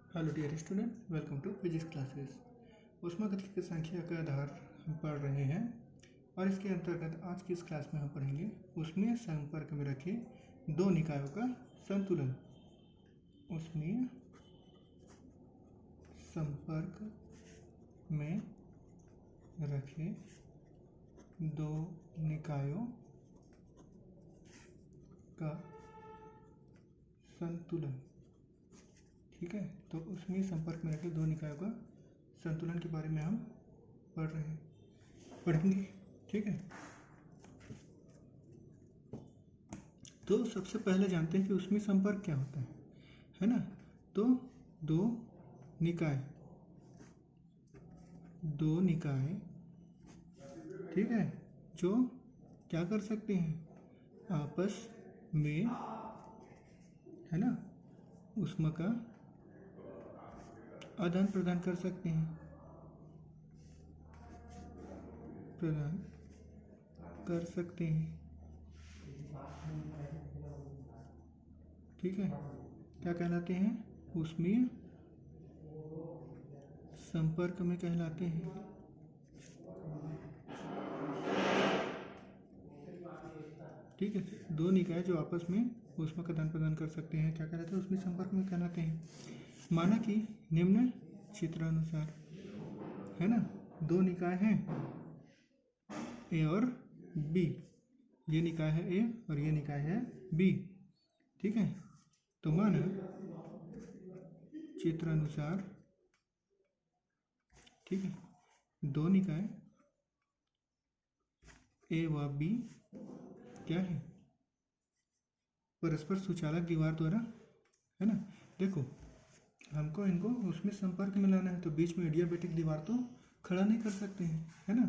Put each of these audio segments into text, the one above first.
Hello dear student, welcome to physics classes. ऊष्मागतिकीय संख्या का आधार हम पढ़ रहे हैं और इसके अंतर्गत आज की इस क्लास में हम पढ़ेंगे ऊष्मीय संपर्क में रखे दो निकायों का संतुलन। ऊष्मीय संपर्क में रखे दो निकायों का संतुलन। ठीक है, तो ऊष्मीय संपर्क में रखे दो निकायों का संतुलन के बारे में हम पढ़ेंगे। ठीक है, तो सबसे पहले जानते हैं कि ऊष्मीय संपर्क क्या होता है ना। तो दो निकाय ठीक है, जो क्या कर सकते हैं, आपस में है ना ऊष्मा का आदान प्रदान कर सकते हैं, ठीक है। क्या कहलाते हैं? ऊष्मीय संपर्क में कहलाते हैं। ठीक है, दो निकाय जो आपस में ऊष्मा का आदान प्रदान कर सकते हैं क्या कहलाते हैं? ऊष्मीय संपर्क में कहलाते हैं। माना कि निम्न चित्रानुसार है ना, दो निकाय हैं ए और बी। ये निकाय है ए और ये निकाय है बी। ठीक है, तो माना चित्रानुसार ठीक है, दो निकाय ए व बी क्या है? परस्पर सुचालक दीवार द्वारा है ना। देखो, हमको इनको उसमें संपर्क में लाना है, तो बीच में एडियाबेटिक दीवार तो खड़ा नहीं कर सकते हैं, है ना।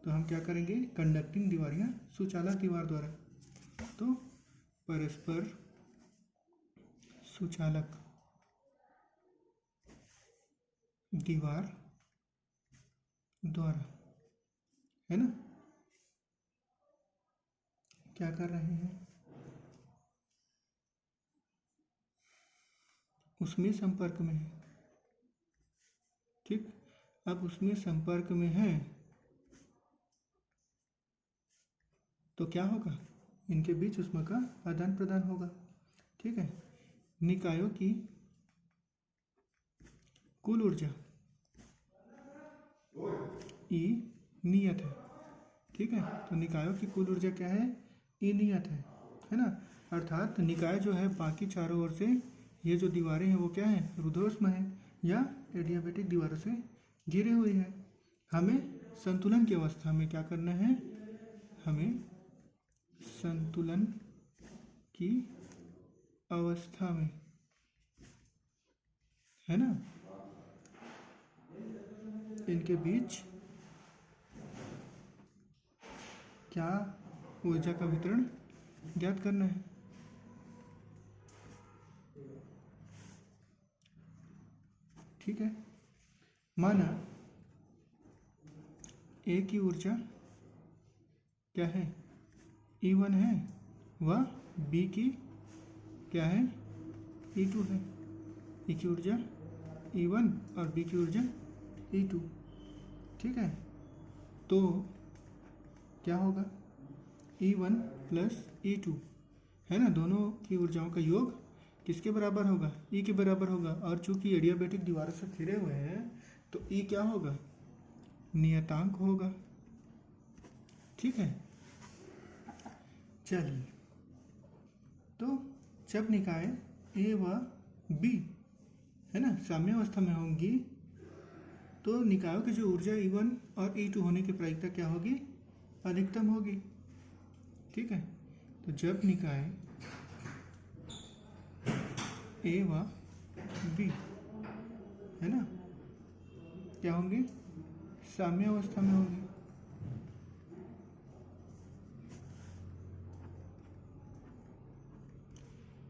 तो हम क्या करेंगे? कंडक्टिंग दीवार या सुचालक दीवार द्वारा। तो परस्पर सुचालक दीवार द्वारा है ना, क्या कर रहे हैं? उसमें संपर्क में है। ठीक, अब उसमें संपर्क में है तो क्या होगा? इनके बीच ऊष्मा का आदान प्रदान होगा। ठीक है, निकायों की कुल ऊर्जा ई नियत है। ठीक है, तो निकायों की कुल ऊर्जा क्या है? ई नियत है ना। अर्थात निकाय जो है बाकी चारों ओर से ये जो दीवारें हैं वो क्या है? रुद्धोष्म है या एडियाबेटिक दीवारों से घिरी हुई है। हमें संतुलन की अवस्था में क्या करना है? हमें संतुलन की अवस्था में है ना इनके बीच क्या ऊर्जा का वितरण ज्ञात करना है। ठीक है, माना ए की ऊर्जा क्या है? E1 है व बी की क्या है? E2 है। ए की ऊर्जा E1 और बी की ऊर्जा E2। ठीक है, तो क्या होगा? E1 प्लस E2 है ना, दोनों की ऊर्जाओं का योग किसके बराबर होगा? E के बराबर होगा। और चूंकि एडियाबेटिक दीवारों से घिरे हुए हैं तो E क्या होगा? नियतांक होगा। ठीक है, चलिए, तो जब निकाय ए व बी है ना साम्यावस्था में होंगी तो निकायों की जो ऊर्जा E1 और E2 होने की प्रायिकता क्या होगी? अधिकतम होगी। ठीक है, तो जब निकाय ए व बी है ना क्या होंगे? साम्यावस्था में होंगे।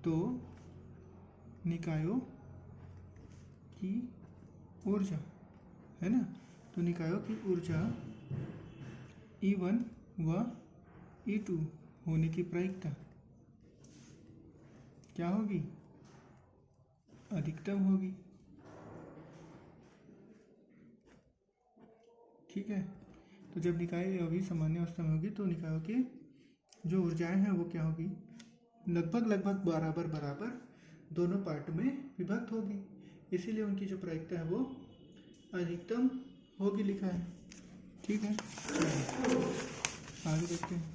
तो निकायों की ऊर्जा है ना, तो निकायों की ऊर्जा E1 व E2 होने की प्रायिकता क्या होगी? अधिकतम होगी। ठीक है। तो जब निकाय अभी सामान्य अवस्था में होगी तो निकायों की जो ऊर्जाएं हैं वो क्या होगी, लगभग बराबर बराबर दोनों पार्ट में विभक्त होगी, इसीलिए उनकी जो प्रायिकता है वो अधिकतम होगी लिखा है। ठीक है, आगे देखते हैं।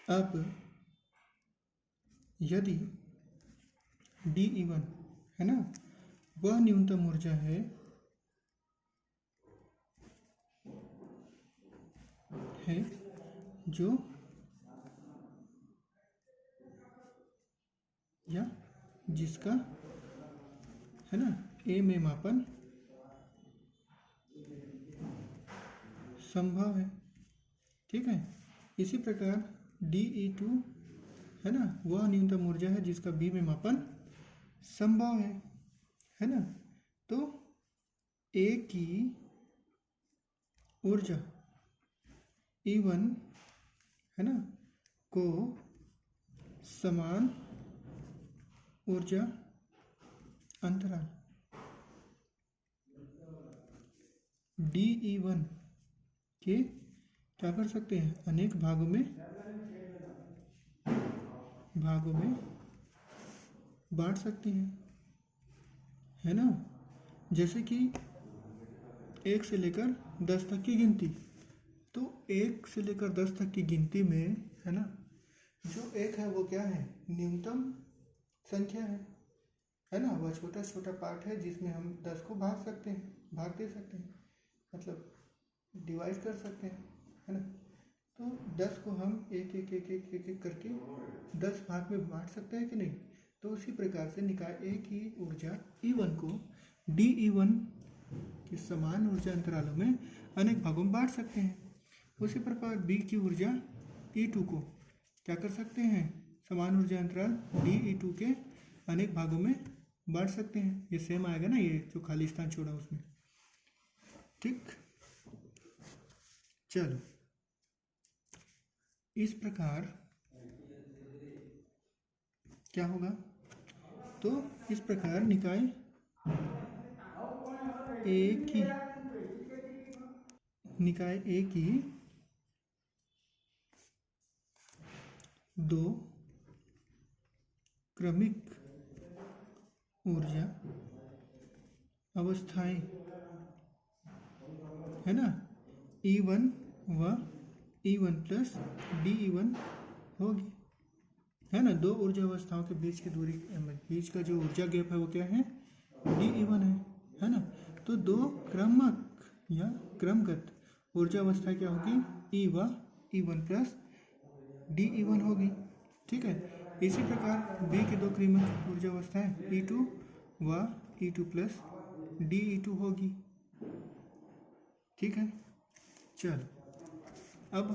अब यदि DE1 है ना, वह न्यूनतम ऊर्जा है जो या जिसका है ना A में मापन संभव है। ठीक है, इसी प्रकार DE2 है ना, वह न्यूनतम ऊर्जा है जिसका B में मापन संभव है ना। तो A की ऊर्जा E1 है ना को समान ऊर्जा अंतराल DE1 के क्या कर सकते हैं, अनेक भागों में बांट सकते हैं, है ना। जैसे कि 1 से लेकर 10 तक की गिनती, तो 1 से लेकर 10 तक की गिनती में है ना, जो 1 है वो क्या है, न्यूनतम संख्या है ना। वह छोटा छोटा पार्ट है जिसमें हम 10 को भाग दे सकते हैं, मतलब डिवाइड कर सकते हैं, है ना। तो 10 को हम एक एक करके 10 भाग में बांट सकते हैं कि नहीं। तो उसी प्रकार से निकाय A की ऊर्जा E1 को DE1 के समान ऊर्जा अंतरालों में अनेक भागों में बांट सकते हैं। उसी प्रकार B की ऊर्जा E2 को क्या कर सकते हैं, समान ऊर्जा अंतराल DE2 के अनेक भागों में बांट सकते हैं। ये सेम आएगा ना, ये जो खाली स्थान छोड़ा उसमें। ठीक, चलो इस प्रकार क्या होगा, तो इस प्रकार निकाय A की दो क्रमिक ऊर्जा अवस्थाएं है ना, E1 व E1 प्लस DE1 होगी, है ना। दो ऊर्जा अवस्थाओं के बीच की दूरी, बीच का जो ऊर्जा गैप है वो क्या है, DE1 है ना। तो दो क्रमक या क्रमगत ऊर्जा अवस्था क्या होगी, E व E1 प्लस DE1 होगी। ठीक है, इसी प्रकार B की दो क्रमिक ऊर्जा अवस्थाएं E2 व E2 प्लस DE2 होगी। ठीक है, चल अब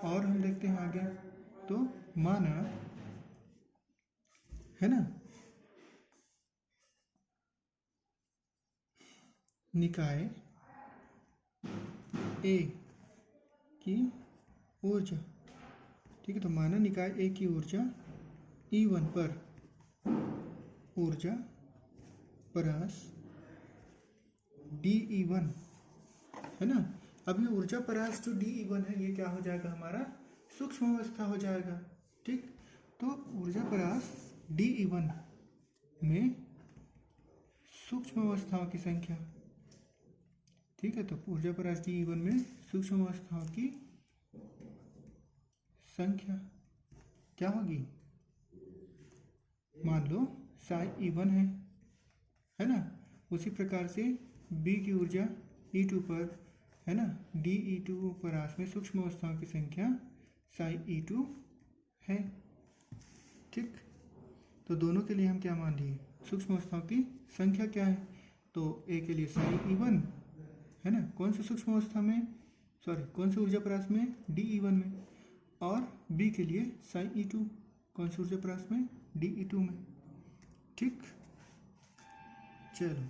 और हम देखते हैं आगे। तो माना है ना, निकाय A की ऊर्जा, ठीक है। तो माना निकाय A की ऊर्जा E1 पर ऊर्जा परास DE1 है ना। अब ये ऊर्जा परास जो DE1 है ये क्या हो जाएगा, हमारा सूक्ष्म अवस्था हो जाएगा। ठीक, तो ऊर्जा परास DE1 में सूक्ष्म अवस्थाओं की संख्या, ठीक है। तो ऊर्जा परास DE1 में सूक्ष्म अवस्थाओं की संख्या क्या होगी, मान लो psi E1 है ना। उसी प्रकार से B की ऊर्जा E2 पर है ना, DE2 परास में सूक्ष्म अवस्थाओं की संख्या psi E2 है। ठीक, तो दोनों के लिए हम क्या मान लिए, सूक्ष्म अवस्थाओं की संख्या क्या है, तो A के लिए psi E1 है ना, कौन सी सूक्ष्म अवस्था में, कौन सी ऊर्जा परास में, DE1 में, और B के लिए psi E2 कौन सी ऊर्जा परास में, DE2 में। ठीक, चलो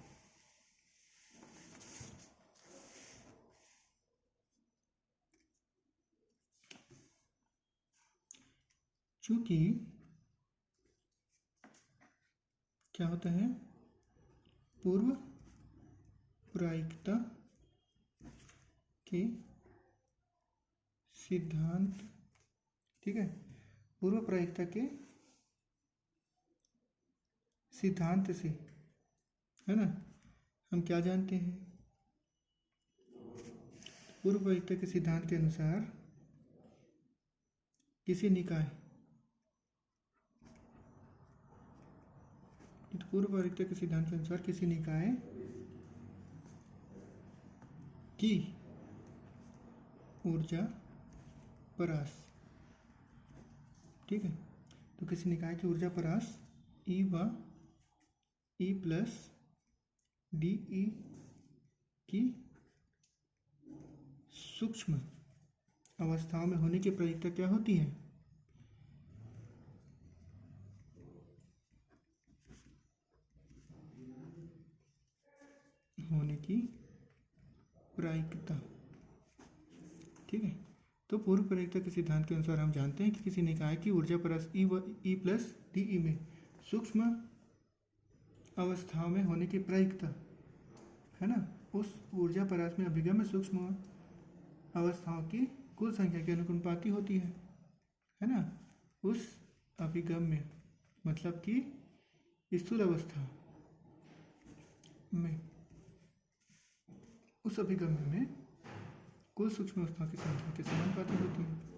चूंकि क्या होता है, पूर्व प्रायिकता के सिद्धांत, ठीक है, पूर्व प्रायिकता के सिद्धांत से, है ना, हम क्या जानते हैं, पूर्व प्रायिकता के सिद्धांत के अनुसार किसी निकाय, पूर्व प्रायिकता के सिद्धांत के अनुसार किसी निकाय की ऊर्जा परास, ठीक है, तो किसी निकाय की ऊर्जा परास E व E प्लस डी ई की सूक्ष्म अवस्थाओं में होने की प्रायिकता क्या होती है, होने की प्रायिकता, ठीक है। तो पूर्व प्रायिकता के सिद्धांत के अनुसार हम जानते हैं कि किसी निकाय की ऊर्जा परस ई व ई प्लस डी ई में सूक्ष्म अवस्थाओं में होने की प्रायिकता, है ना, उस ऊर्जा परास में अभिगम में सूक्ष्म अवस्थाओं की कुल संख्या के अनुपाती होती है ना, उस अभिगम में, मतलब कि स्थूल अवस्था में, उस अभिगम में कुल सूक्ष्म अवस्थाओं की संख्या के समानुपाती होती है।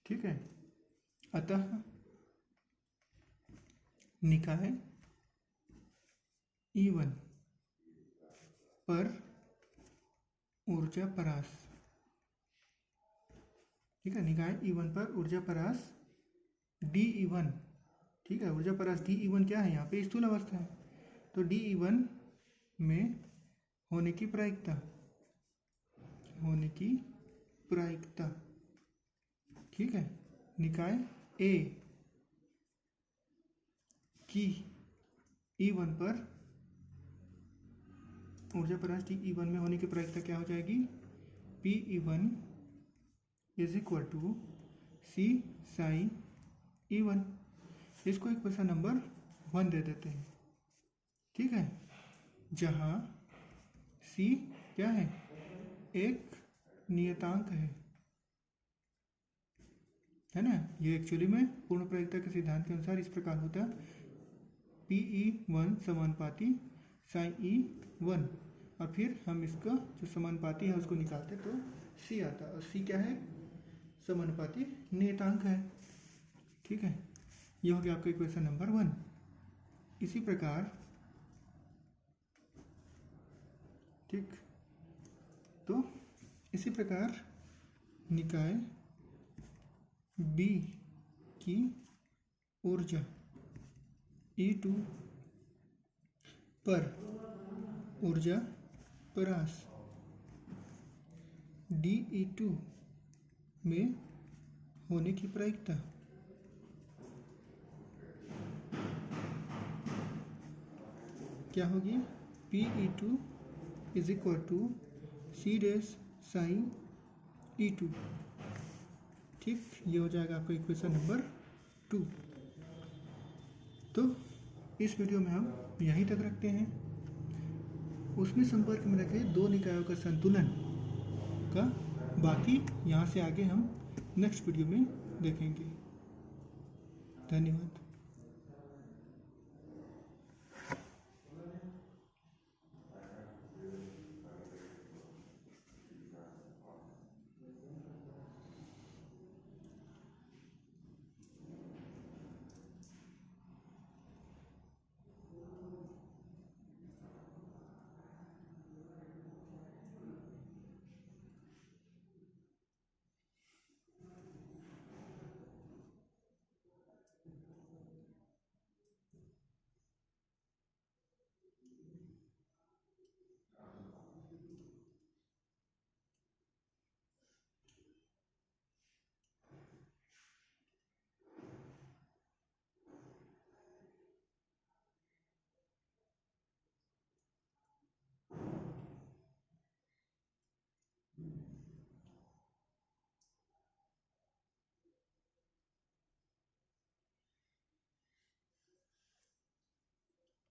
ठीक है, अतः निकाय E1 पर ऊर्जा परास, ठीक है, निकाय E1 पर ऊर्जा परास DE1, ठीक है, ऊर्जा परास DE1 क्या है, यहाँ पे स्थूल अवस्था है, तो DE1 में होने की प्रायिकता, ठीक है, निकाय A की E1 पर ऊर्जा परास DE1 में होने की प्रायिकता क्या हो जाएगी, PE1 is equal to C साई E1, इसको एक क्वेश्चन नंबर 1 दे देते हैं, ठीक है, जहाँ C क्या है, एक नियतांक है ना, ये एक्चुअली में पूर्ण प्रायिकता के सिद्धांत के अनुसार इस प्रकार होता है, PE1 समानुपाती साई E1, और फिर हम इसका जो समानुपाती है उसको निकालते तो C आता है, और C क्या है, समानुपाती नियतांक है, ठीक है, ये हो गया आपका इक्वेशन नंबर 1। इसी प्रकार, ठीक, तो इसी प्रकार निकाय B की ऊर्जा E2 पर ऊर्जा परास DE2 में होने की प्रायिकता क्या होगी, PE2 is equal to C dash sign E2, ठीक, ये हो जाएगा आपका इक्वेशन नंबर 2। तो इस वीडियो में हम यहीं तक रखते हैं, उसमें संपर्क में रखे दो निकायों का संतुलन का बाकी यहाँ से आगे हम नेक्स्ट वीडियो में देखेंगे। धन्यवाद।